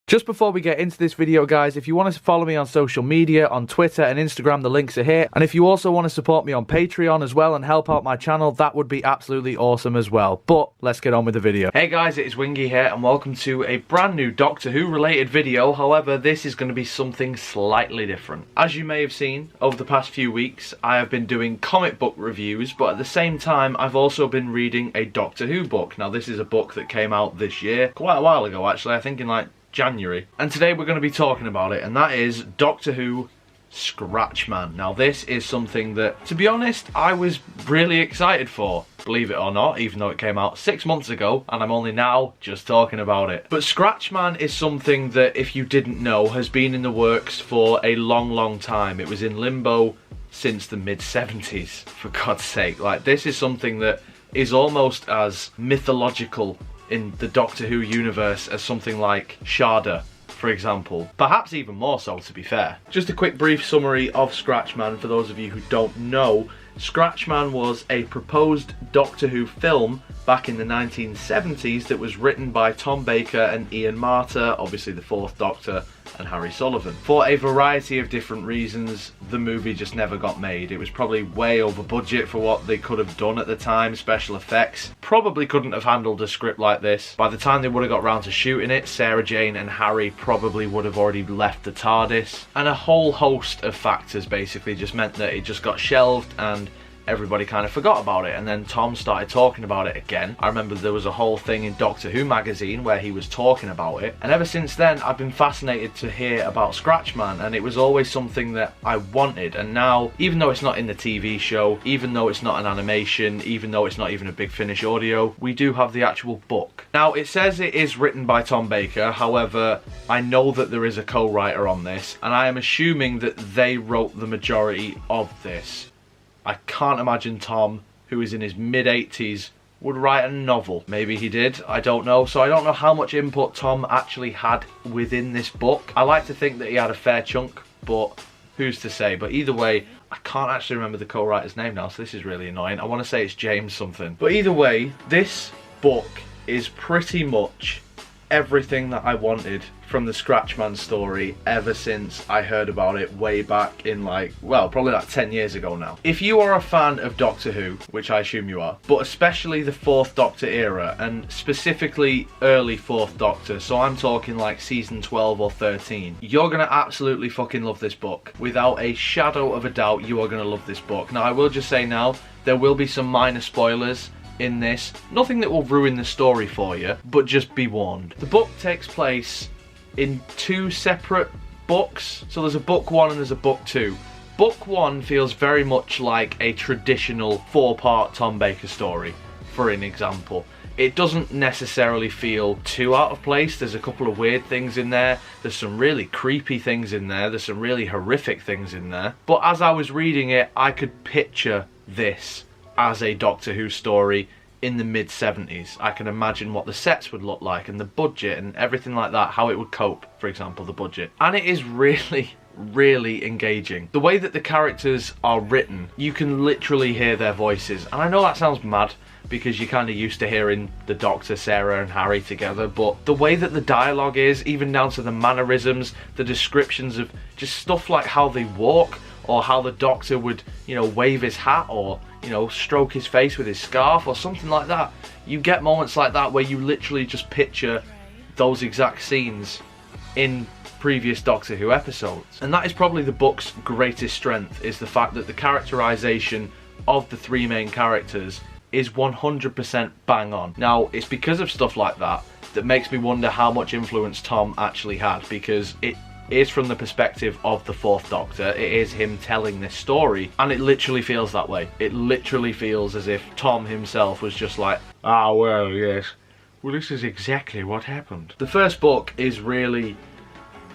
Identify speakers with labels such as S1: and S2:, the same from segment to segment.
S1: Just before we get into this video, guys, if you want to follow me on social media, on Twitter and Instagram, the links are here. And if you also want to support me on Patreon as well and help out my channel, that would be absolutely awesome as well. But let's get on with the video. Hey guys, it is Wingy here and welcome to a brand new Doctor Who related video. However, this is going to be something slightly different. As you may have seen over the past few weeks, I have been doing comic book reviews, but at the same time, I've also been reading a Doctor Who book. Now, this is a book that came out this year, quite a while ago actually, I think in like January, and today we're going to be talking about it, and that is Doctor Who Scratchman. Now this is something that, to be honest, I was really excited for, believe it or not, even though it came out 6 months ago and I'm only now just talking about it. But Scratchman is something that, if you didn't know, has been in the works for a long time. It was in limbo since the mid-70s, for God's sake. Like, this is something that is almost as mythological in the Doctor Who universe as something like Shada, for example. Perhaps even more so, to be fair. Just a quick brief summary of Scratchman for those of you who don't know. Scratchman was a proposed Doctor Who film back in the 1970s that was written by Tom Baker and Ian Marter, obviously the fourth Doctor, and Harry Sullivan. For a variety of different reasons, the movie just never got made. It was probably way over budget for what they could have done at the time. Special effects probably couldn't have handled a script like this. By the time they would have got round to shooting it, Sarah Jane and Harry probably would have already left the TARDIS. And a whole host of factors basically just meant that it just got shelved and everybody kind of forgot about it. And then Tom started talking about it again. I remember there was a whole thing in Doctor Who magazine where he was talking about it, and ever since then I've been fascinated to hear about Scratchman, and it was always something that I wanted. And now, even though it's not in the TV show, even though it's not an animation, even though it's not even a Big Finish audio, we do have the actual book. Now, it says it is written by Tom Baker. However, I know that there is a co-writer on this, and I am assuming that they wrote the majority of this. I can't imagine Tom, who is in his mid-80s, would write a novel. Maybe he did, I don't know. So I don't know how much input Tom actually had within this book. I like to think that he had a fair chunk, but who's to say? But either way, I can't actually remember the co-writer's name now, so this is really annoying. I want to say it's James something. But either way, this book is pretty much everything that I wanted from the Scratchman story ever since I heard about it way back in, like, well, probably like 10 years ago now. If you are a fan of Doctor Who, which I assume you are, but especially the fourth Doctor era, and specifically early fourth Doctor, so I'm talking like season 12 or 13, you're gonna absolutely fucking love this book. Without a shadow of a doubt, you are gonna love this book. Now, I will just say now, there will be some minor spoilers in this. Nothing that will ruin the story for you, but just be warned. The book takes place in two separate books. So there's a book one and there's a book two. Book one feels very much like a traditional 4-part Tom Baker story, for an example. It doesn't necessarily feel too out of place. There's a couple of weird things in there. There's some really creepy things in there. There's some really horrific things in there. But as I was reading it, I could picture this as a Doctor Who story in the mid-70s. I can imagine what the sets would look like and the budget and everything like that, how it would cope, for example, the budget. And it is really engaging. The way that the characters are written, you can literally hear their voices. And I know that sounds mad because you're kind of used to hearing the Doctor, Sarah and Harry together, but the way that the dialogue is, even down to the mannerisms, the descriptions of just stuff like how they walk, or how the Doctor would, you know, wave his hat, or, you know, stroke his face with his scarf or something like that. You get moments like that where you literally just picture those exact scenes in previous Doctor Who episodes. And that is probably the book's greatest strength, is the fact that the characterization of the three main characters is 100% bang on. Now, it's because of stuff like that that makes me wonder how much influence Tom actually had, because it is from the perspective of the fourth Doctor. It is him telling this story, and it literally feels that way. It literally feels as if Tom himself was just like, ah, well, yes, well, this is exactly what happened. The first book is really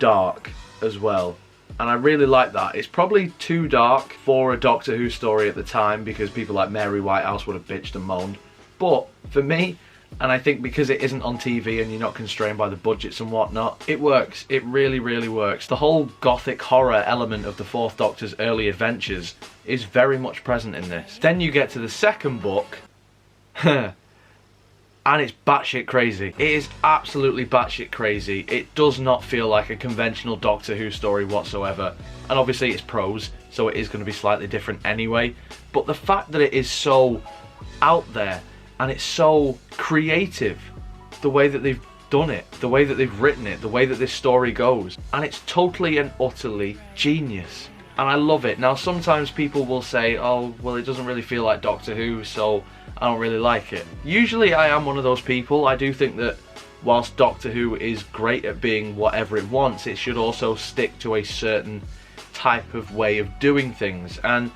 S1: dark as well, and I really like that. It's probably too dark for a Doctor Who story at the time, because people like Mary Whitehouse would have bitched and moaned, but for me, and I think because it isn't on TV and you're not constrained by the budgets and whatnot, it works. It really works. The whole gothic horror element of the fourth Doctor's early adventures is very much present in this. Then you get to the second book, and it's batshit crazy. It is absolutely batshit crazy. It does not feel like a conventional Doctor Who story whatsoever, and obviously it's prose, so it is going to be slightly different anyway, but the fact that it is so out there and it's so creative, the way that they've done it, the way that they've written it, the way that this story goes, and it's totally and utterly genius, and I love it. Now sometimes people will say, oh well, it doesn't really feel like Doctor Who, so I don't really like it. Usually I am one of those people. I do think that whilst Doctor Who is great at being whatever it wants, it should also stick to a certain type of way of doing things, and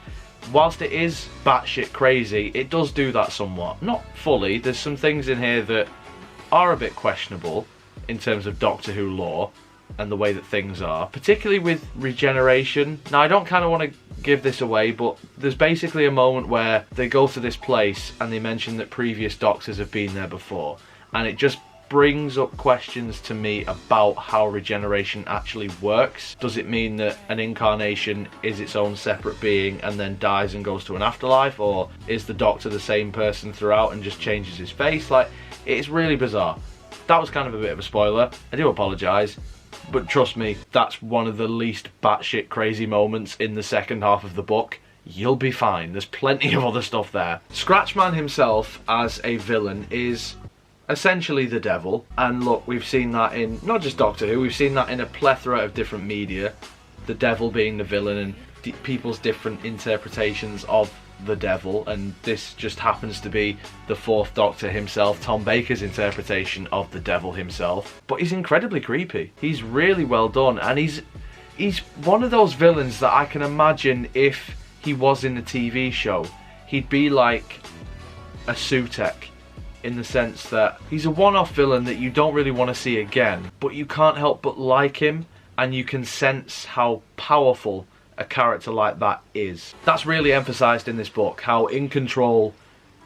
S1: whilst it is batshit crazy, it does do that somewhat. Not fully. There's some things in here that are a bit questionable in terms of Doctor Who lore and the way that things are, particularly with regeneration. Now I don't kind of want to give this away, but there's basically a moment where they go to this place and they mention that previous Doctors have been there before, and it just brings up questions to me about how regeneration actually works. Does it mean that an incarnation is its own separate being and then dies and goes to an afterlife, or is the Doctor the same person throughout and just changes his face? Like, it's really bizarre. That was kind of a bit of a spoiler. I do apologise, but trust me, that's one of the least batshit crazy moments in the second half of the book. You'll be fine. There's plenty of other stuff there. Scratchman himself as a villain is essentially the devil, and look, we've seen that in not just Doctor Who, we've seen that in a plethora of different media, the devil being the villain and people's different interpretations of the devil, and this just happens to be the fourth Doctor himself, Tom Baker's interpretation of the devil himself. But he's incredibly creepy. He's really well done, and he's one of those villains that I can imagine if he was in a TV show, he'd be like a Sutek, in the sense that he's a one-off villain that you don't really want to see again, but you can't help but like him, and you can sense how powerful a character like that is. That's really emphasised in this book, how in control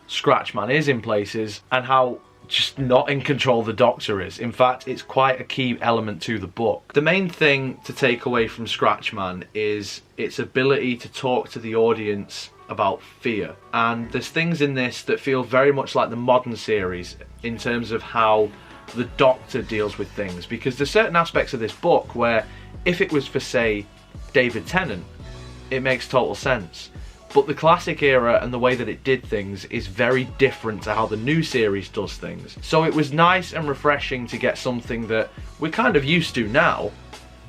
S1: Scratchman is in places, and how just not in control the Doctor is. In fact, it's quite a key element to the book. The main thing to take away from Scratchman is its ability to talk to the audience about fear, and there's things in this that feel very much like the modern series in terms of how the Doctor deals with things, because there's certain aspects of this book where if it was for, say, David Tennant, it makes total sense, but the classic era and the way that it did things is very different to how the new series does things. So it was nice and refreshing to get something that we're kind of used to now,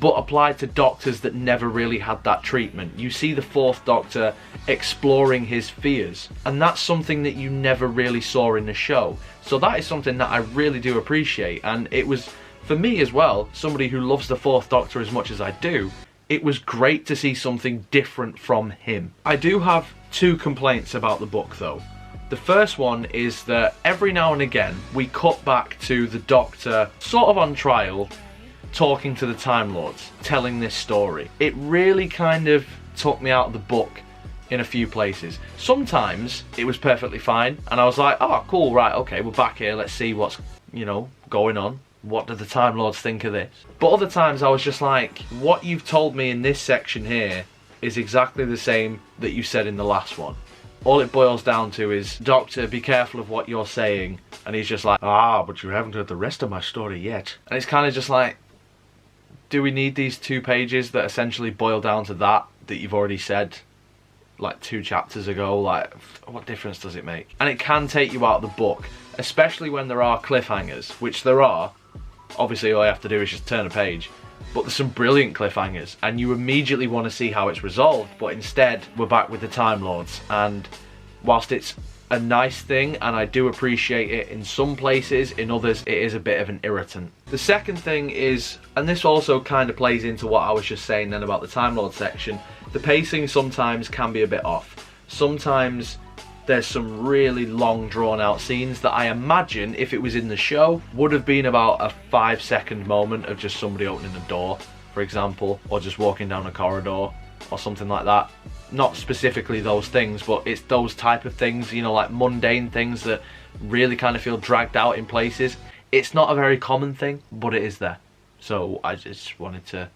S1: but applied to Doctors that never really had that treatment. You see the fourth Doctor exploring his fears, and that's something that you never really saw in the show. So that is something that I really do appreciate, and it was, for me as well, somebody who loves the fourth Doctor as much as I do, it was great to see something different from him. I do have two complaints about the book though. The first one is that every now and again we cut back to the Doctor sort of on trial, talking to the Time Lords, telling this story. It really kind of took me out of the book in a few places. Sometimes it was perfectly fine and I was like, oh cool, right, okay, we're back here, let's see what's, you know, going on. What do the Time Lords think of this? But other times I was just like, what you've told me in this section here is exactly the same that you said in the last one. All it boils down to is, Doctor, be careful of what you're saying. And he's just like, ah, but you haven't heard the rest of my story yet. And it's kind of just like, do we need these 2 pages that essentially boil down to that you've already said like 2 chapters ago? Like, what difference does it make? And it can take you out of the book, especially when there are cliffhangers, which there are. Obviously all you have to do is just turn a page, but there's some brilliant cliffhangers and you immediately want to see how it's resolved, but instead we're back with the Time Lords, and whilst it's a nice thing and I do appreciate it in some places, in others it is a bit of an irritant. The second thing is, and this also kind of plays into what I was just saying then about the Time Lord section, the pacing sometimes can be a bit off. Sometimes there's some really long drawn out scenes that I imagine if it was in the show would have been about a 5-second moment of just somebody opening a door, for example, or just walking down a corridor or something like that. Not specifically those things, but it's those type of things, you know, like mundane things that really kind of feel dragged out in places. It's not a very common thing, but it is there. So I just wanted to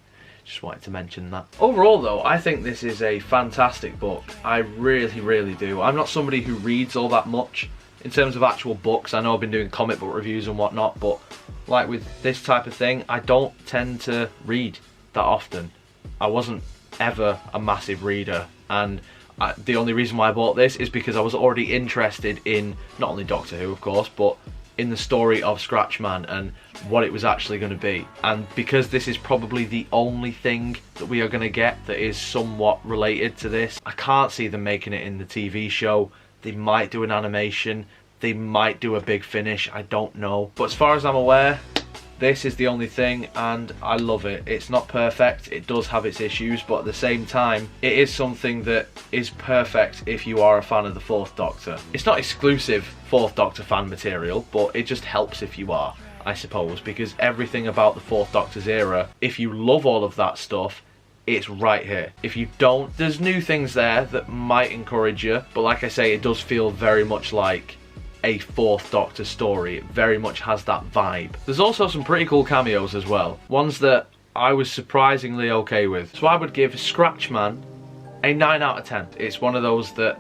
S1: mention that. Overall though, I think this is a fantastic book. I really, really do. I'm not somebody who reads all that much in terms of actual books. I know I've been doing comic book reviews and whatnot, but like with this type of thing, I don't tend to read that often. I wasn't ever a massive reader, and the only reason why I bought this is because I was already interested in not only Doctor Who, of course, but in the story of Scratchman and what it was actually going to be. And because this is probably the only thing that we are going to get that is somewhat related to this, I can't see them making it in the TV show. They might do an animation, they might do a big finish, I don't know. But as far as I'm aware, this is the only thing, and I love it. It's not perfect, it does have its issues, but at the same time, it is something that is perfect if you are a fan of the Fourth Doctor. It's not exclusive Fourth Doctor fan material, but it just helps if you are, I suppose, because everything about the Fourth Doctor's era, if you love all of that stuff, it's right here. If you don't, there's new things there that might encourage you, but like I say, it does feel very much like a Fourth Doctor story. It very much has that vibe. There's also some pretty cool cameos as well, ones that I was surprisingly okay with. So I would give Scratchman a 9 out of 10. It's one of those that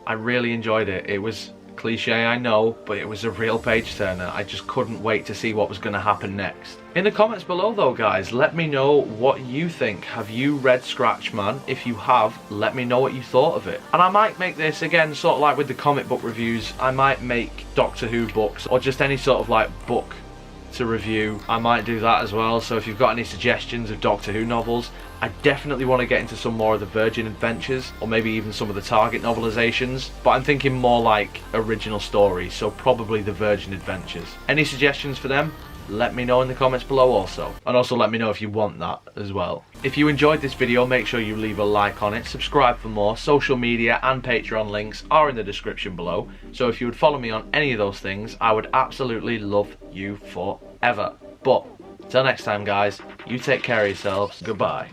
S1: I really enjoyed it. It was cliche, I know, but it was a real page turner. I just couldn't wait to see what was going to happen next. In the comments below though, guys, let me know what you think. Have you read Scratchman? If you have, let me know what you thought of it. And I might make this again, sort of like with the comic book reviews, I might make Doctor Who books or just any sort of like book to review. I might do that as well. So if you've got any suggestions of Doctor Who novels, I definitely want to get into some more of the Virgin Adventures, or maybe even some of the Target novelizations, but I'm thinking more like original stories, so probably the Virgin Adventures. Any suggestions for them? Let me know in the comments below also. And also let me know if you want that as well. If you enjoyed this video, make sure you leave a like on it, subscribe for more. Social media and Patreon links are in the description below, so if you would follow me on any of those things, I would absolutely love you forever. But till next time, guys, you take care of yourselves. Goodbye.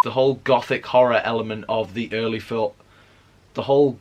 S1: The whole gothic horror element of the early film, the whole